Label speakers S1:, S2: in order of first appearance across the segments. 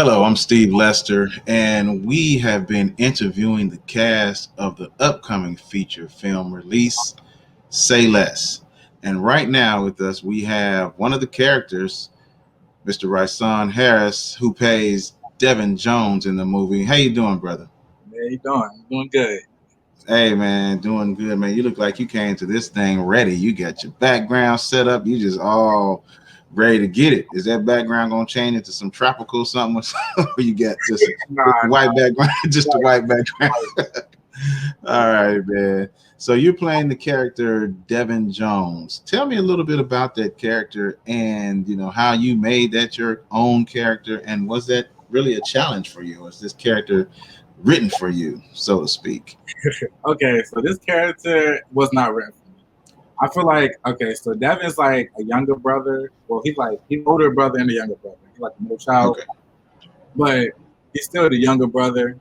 S1: Hello, I'm Steve Lester, and we have been interviewing the cast of the upcoming feature film release, Say Less. And right now with us, we have one of the characters, Mr. Ryesawn Harris, who plays Devin Jones in the movie. How you doing, brother?
S2: How you doing? I'm doing good.
S1: Hey, man, doing good, man. You look like you came to this thing ready. You got your background set up. You just all ready to get it. Is that background gonna change into some tropical something, or something? Or you got just
S2: Nah,
S1: the white background, just the white background? All right, man. So you're playing the character Devin Jones. Tell me a little bit about that character, and how you made that your own character, and was that really a challenge for you? Was this character written for you, so to speak?
S2: okay, so this character was not written for me. I feel like so Devin's like a younger brother. Well, he's older brother and a younger brother. He's like a middle child,
S1: Okay.
S2: but he's still the younger brother,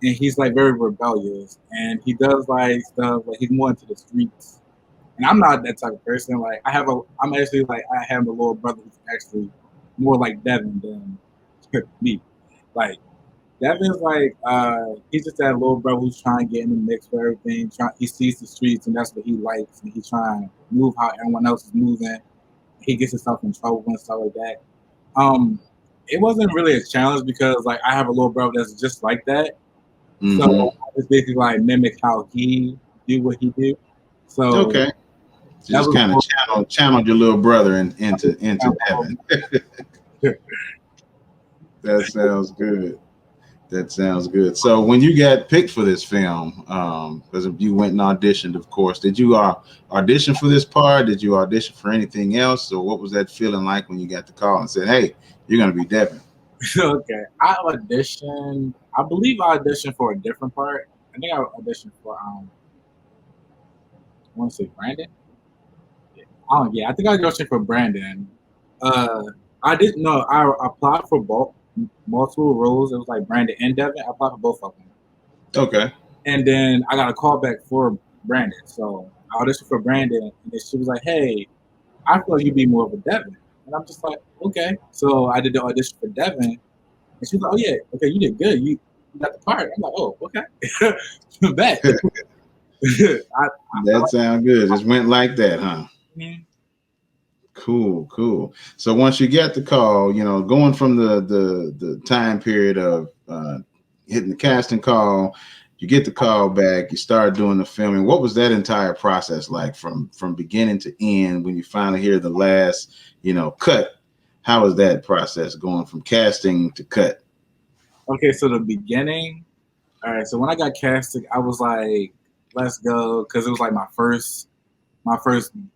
S2: and he's like very rebellious, and he does like stuff like he's more into the streets. And I'm not that type of person. Like I'm actually like I have a little brother who's actually more like Devin than me. Like Devin's like he's just that little brother who's trying to get in the mix for everything. He sees the streets and that's what he likes, and he's trying to move how everyone else is moving. He gets himself in trouble and stuff like that. Um, it wasn't really a challenge because like I have a little brother that's just like that. So
S1: Mm-hmm.
S2: I just basically like mimic how he do what he do. So
S1: Okay. So
S2: that
S1: just
S2: was
S1: kind of
S2: more
S1: channeled your little brother into Devin. That sounds good. That sounds good. So when you got picked for this film, because you went and auditioned, of course, did you audition for this part? Did you audition for anything else, or what was that feeling like when you got the call and said, "Hey, you're going to be Devin"?
S2: okay. I auditioned. I believe I auditioned for a different part. I think I auditioned for I want to say Brandon. Oh yeah, I think I auditioned for Brandon. Uh, I didn't know. I applied for both multiple roles. It was like Brandon and Devin. I applied for both of them,
S1: Okay.
S2: and then I got a call back for Brandon. So I auditioned for Brandon, and then she was like, "Hey, I feel like you'd be more of a Devin." And I'm just like, "Okay." So I did the audition for Devin, and she was like, "Oh yeah, okay, you did good. You got the part." I'm like, "Oh, okay." Bet. I
S1: That sounds good. Just went like that, huh?
S2: like.
S1: Cool, cool. So once you get the call, going from the time period of hitting the casting call, you get the call back, you start doing the filming. What was that entire process like from beginning to end when you finally hear the last, cut? How was that process going from casting to cut?
S2: Okay, so the beginning. All right, so when I got casted, I was like, "Let's go," because it was like my first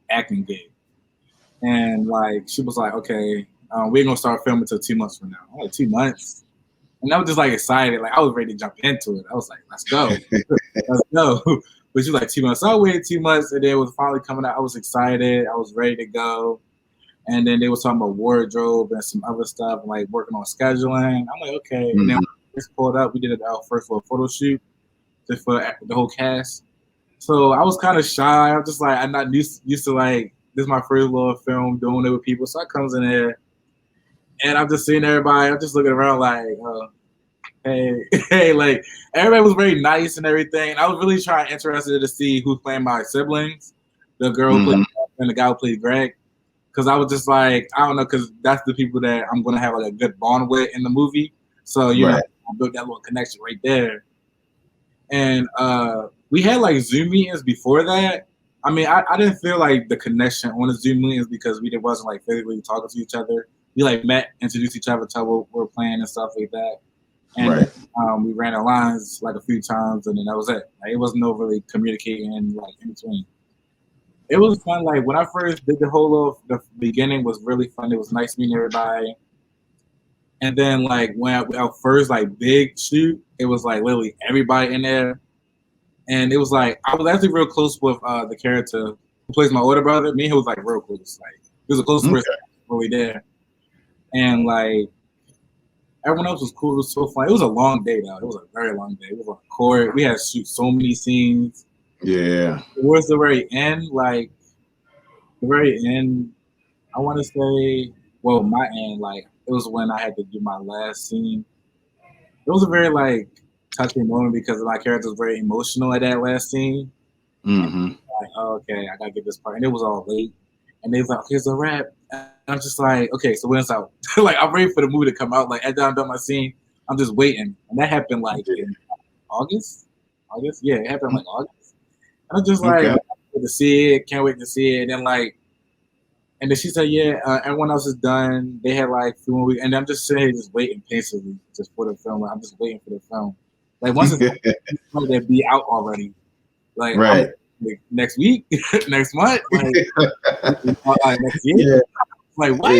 S2: acting gig, and like she was like, "Okay, we're gonna start filming until 2 months from now." I'm like 2 months, and I was just like excited, like I was ready to jump into it. I was like, "Let's go, let's go." But she was like 2 months. So I waited 2 months, and then it was finally coming out. I was excited. I was ready to go. And then they were talking about wardrobe and some other stuff, like working on scheduling. I'm like, okay. And then when
S1: Mhm.
S2: we just pulled up, we did our first little photo shoot just for the whole cast. So I was kind of shy. I'm just like, I'm not used to like this is my first little film doing it with people. So I comes in there and I'm just seeing everybody. I'm just looking around like, hey, hey, like everybody was very nice and everything. And I was really trying interested to see who's playing my siblings, the girl who played
S1: Mhm.
S2: and the guy who played Greg. Because I was just like, I don't know, because that's the people that I'm gonna have like a good bond with in the movie. So I
S1: Right.
S2: built that little connection right there. And we had like Zoom meetings before that. I mean, I didn't feel like the connection on the Zoom meetings because we wasn't like physically talking to each other. We like met, introduced each other, told what we were playing and stuff like that. And
S1: Right.
S2: we ran our lines like a few times, and then that was it. Like, it wasn't no really communicating like in between. It was fun. Like when I first did the whole of the beginning was really fun. It was nice meeting everybody. And then like when our first like big shoot, it was like literally everybody in there. And it was like I was actually real close with the character who plays my older brother. Me and him was like real close. Like he was a close person
S1: Okay.
S2: really there. And like everyone else was cool. It was so fun. It was a long day though. It was a very long day. It was on court. We had to shoot so many scenes.
S1: Yeah.
S2: Towards the very end, like the very end, I want to say, well, my end, like it was when I had to do my last scene. It was a very like touching moment because my character was very emotional at that last scene.
S1: Mm-hmm.
S2: Like, oh, okay, I gotta get this part, and it was all late. And they was like, okay, it's a wrap. And I'm just like, okay, so when it's out? Like, I'm ready for the movie to come out. Like, after I'm done my scene, I'm just waiting. And that happened like in August. August, yeah, it happened like August. And I'm just like,
S1: Okay.
S2: wait to see it, can't wait to see it. And then like, and then she said, yeah, everyone else is done. They had like 3 weeks, and I'm just sitting here just waiting patiently just for the film. Like, I'm just waiting for the film. Like once it's that be out already. Like I'm
S1: Right.
S2: like, next week, next month, like next year.
S1: Yeah.
S2: Like what?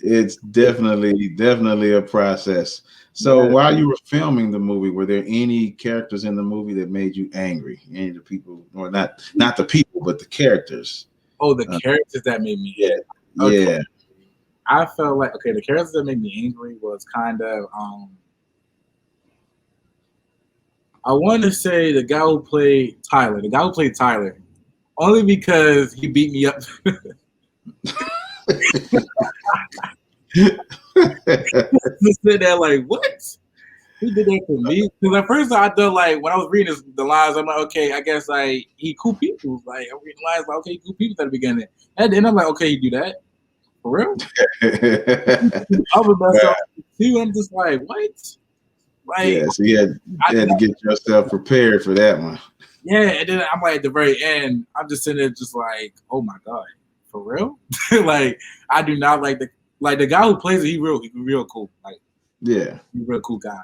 S1: It's definitely a process. So
S2: Yeah.
S1: while you were filming the movie, were there any characters in the movie that made you angry? Any of the people, or not the people, but the characters?
S2: Oh, the characters that made me
S1: Yeah.
S2: angry. Okay.
S1: Yeah.
S2: I felt like the characters that made me angry was kind of I want to say the guy who played Tyler. The guy who played Tyler. Only because he beat me up. Just sit there like, what? He did that for me? Because at first I thought like when I was reading the lines, I'm like, okay, I guess like he cool people. Like I'm reading lines like, okay, he cool people at the beginning. And then I'm like, okay, you do that? For real? I was messed up too. I'm just like, what? Like,
S1: yeah, so you had to get yourself prepared for that one.
S2: Yeah, and then I'm like at the very end, I'm just sitting there just like, oh my god, for real? Like I do not like the guy who plays it, he's real cool. Like
S1: Yeah.
S2: he's a real cool guy.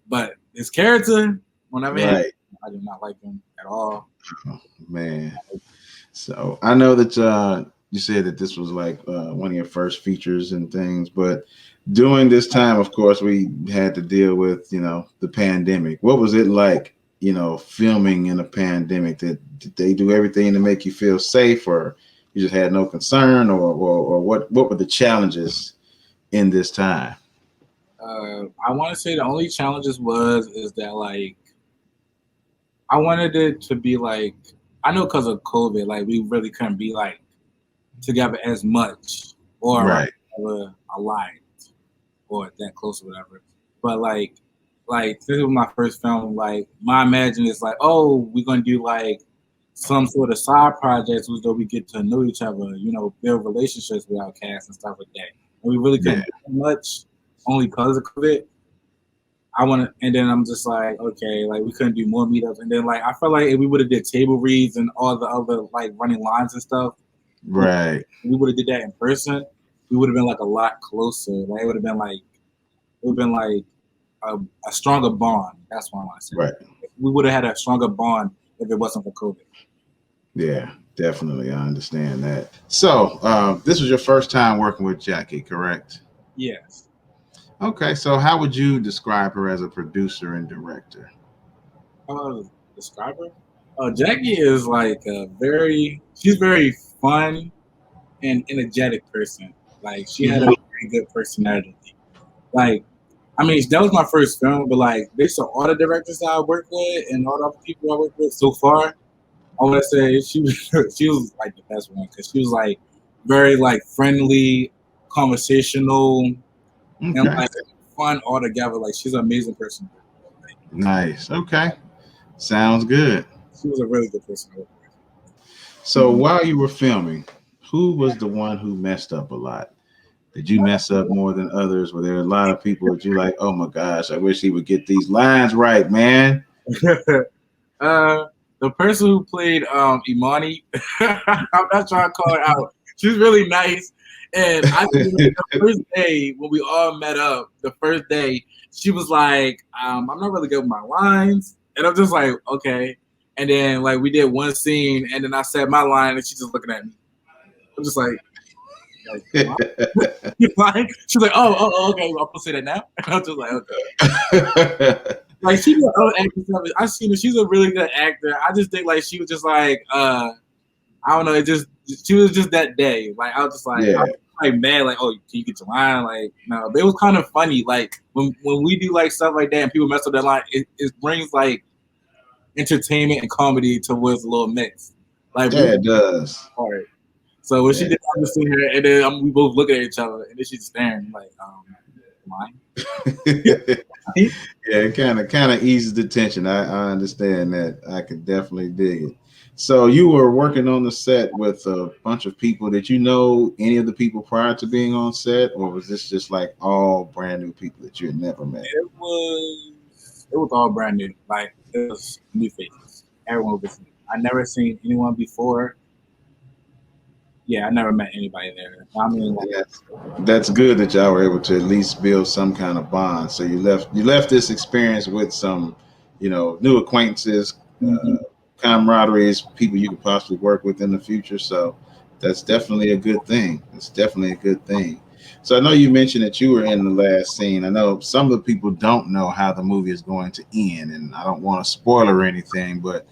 S2: But his character, whenever
S1: Right.
S2: I do not like him at all.
S1: Oh, man. So I know that you said that this was like one of your first features and things, but during this time, of course, we had to deal with, the pandemic. What was it like, filming in a pandemic? Did they do everything to make you feel safe, or you just had no concern, or what were the challenges in this time?
S2: I want to say the only challenges is that like I wanted it to be like I know because of COVID, like we really couldn't be like together as much or
S1: Right.
S2: like aligned or that close or whatever. But like this was my first film. Like my imagine is like, oh, we're gonna do like some sort of side projects where we get to know each other, build relationships with our cast and stuff like that. And we really couldn't do much only because of COVID. And then I'm just like, okay, like we couldn't do more meetups. And then like I felt like if we would have did table reads and all the other like running lines and stuff,
S1: Right.
S2: we would have did that in person, we would have been like a lot closer. Like it would have been like a stronger bond. That's what I want to say.
S1: Right.
S2: We would have had a stronger bond if it wasn't for COVID.
S1: Yeah, definitely. I understand that. So this was your first time working with Jacki, correct?
S2: Yes.
S1: Okay, so how would you describe her as a producer and director?
S2: How would I describe her? Jacki is like she's very fun and energetic person. Like she had a very good personality. Like, I mean, that was my first film, but like based on all the directors I worked with and all the other people I worked with so far, I want to say she was like the best one because she was like very like friendly, conversational, and like fun all together. Like she's an amazing person.
S1: Nice. Okay. Sounds good.
S2: She was a really good person.
S1: So while you were filming, who was the one who messed up a lot? Did you mess up more than others? Were there a lot of people that you like, oh my gosh, I wish he would get these lines right, man?
S2: The person who played Imani, I'm not trying to call her out. She's really nice. And I think the first day when we all met up, the first day, she was like, I'm not really good with my lines. And I'm just like, okay. And then like we did one scene and then I said my line and she's just looking at me. I'm just like she's like, oh, okay, well, I'm gonna say that now. And I'm just like, okay. Like she's an old actress. I've seen her. She's a really good actor. I just think like she was just like, I don't know. She was just that day. Like I was just like, I was like mad. Like, oh, can you get your line? Like, no. But it was kind of funny. Like when we do like stuff like that and people mess up that line, it brings like entertainment and comedy towards a little mix. Like
S1: yeah, it does.
S2: Hard. So when she did, I just seen her, and then we both looking at each other, and then she's staring like, mine.
S1: Yeah, it kind of eases the tension. I understand that. I can definitely dig it. So you were working on the set with a bunch of people. Did you know any of the people prior to being on set, or was this just like all brand new people that you had never met?
S2: It was all brand new. Like it was new faces. Everyone was new. I never seen anyone before. Yeah, I never met anybody there. I mean, like,
S1: And that's good that y'all were able to at least build some kind of bond. So you left this experience with some, new acquaintances,
S2: mhm.
S1: camaraderies, people you could possibly work with in the future. So that's definitely a good thing. It's definitely a good thing. So I know you mentioned that you were in the last scene. I know some of the people don't know how the movie is going to end, and I don't want to spoil or anything, but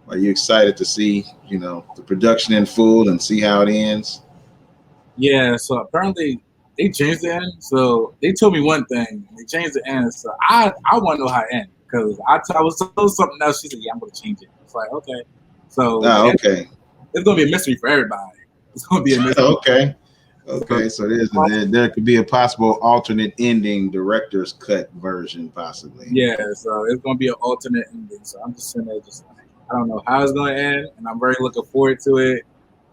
S1: are you excited to see, the production in full and see how it ends?
S2: Yeah. So apparently they changed the end. So they told me one thing, they changed the end. So I want to know how it ends because I was told something else. She said, "Yeah, I'm going to change it." It's like okay. So
S1: Ah, okay.
S2: it's going to be a mystery for everybody. It's going to be a mystery.
S1: Okay.
S2: So,
S1: Okay. So there could be a possible alternate ending, director's cut version, possibly.
S2: yeah, so it's gonna be an alternate ending. So I'm just sitting there, just like I don't know how it's gonna end, and I'm very looking forward to it.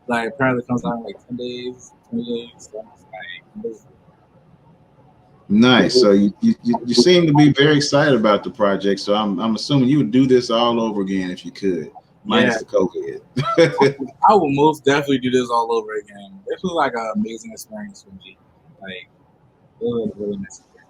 S2: Like apparently it comes out in like 10 days, 20 days. So I'm just like, I'm just-
S1: Nice. So you seem to be very excited about the project. So I'm assuming you would do this all over again if you could,
S2: yeah,
S1: minus the COVID.
S2: I will most definitely do this all over again. This was like an amazing experience for me. Like it was a really nice experience.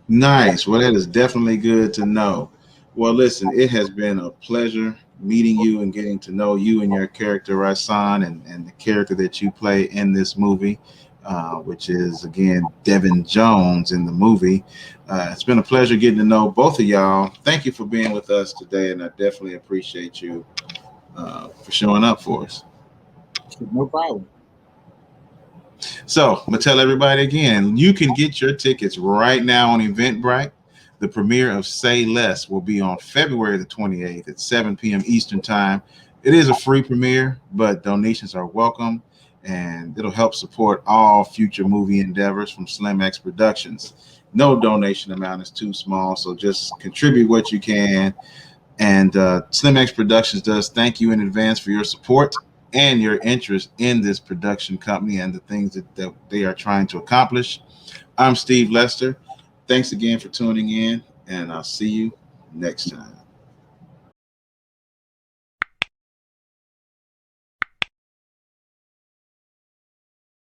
S1: Nice. Well, that is definitely good to know. Well, listen, it has been a pleasure meeting you and getting to know you and your character, Ryesawn, and the character that you play in this movie, which is, again, Devin Jones in the movie. It's been a pleasure getting to know both of y'all. Thank you for being with us today, and I definitely appreciate you for showing up for us.
S2: No problem.
S1: So I'm gonna tell everybody again, you can get your tickets right now on Eventbrite. The premiere of Say Less will be on February the 28th at 7 p.m. Eastern Time. It is a free premiere, but donations are welcome, and it'll help support all future movie endeavors from Slimmx Productions. No donation amount is too small, so just contribute what you can. And Slimmx Productions does thank you in advance for your support and your interest in this production company and the things that they are trying to accomplish. I'm Steve Lester. Thanks again for tuning in, and I'll see you next time.